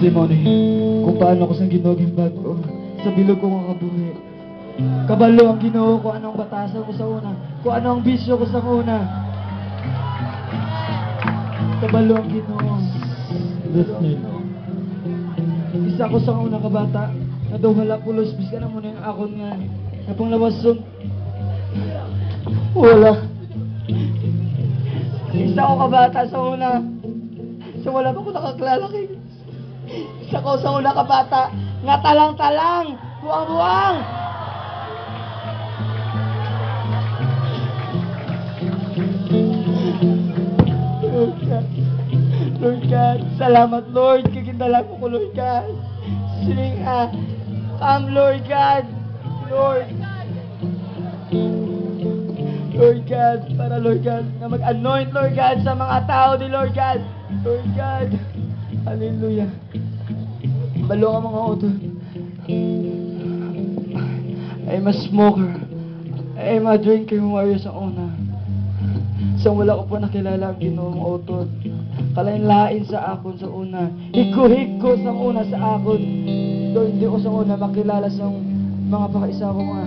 testimony kung paano ko sa ginuging bago sa bilog ko nga kabuhi. Kabalo ang Ginoo ko anong batasan ko sa una, kung anong bisyo ko sa una. Kabalo ang Ginoo. Isa ko sa una kabata na daw wala pulos bis ka na muna yung akon nga napang lawason. Wala. Isa ko kabata sa una. So wala pa ko nakaklalaki. Isa ko sa una kabata nga talang-talang, buwang-buwang. Lord God, salamat Lord, kagindala ko Lord God. Siling Lord God, Lord God, para Lord God, na mag-anoint Lord God sa mga tao ni Lord God. Lord God, hallelujah. Balo ang mga utol. I'm a smoker. I'm a drinker warrior sa una. Sa wala ko pa nakilala ang Ginoong utol. Kalain-lain sa akon sa una. Hiko-hiko sa una sa akon. Doon hindi ko sa una makilala sa mga pakaisa ko mga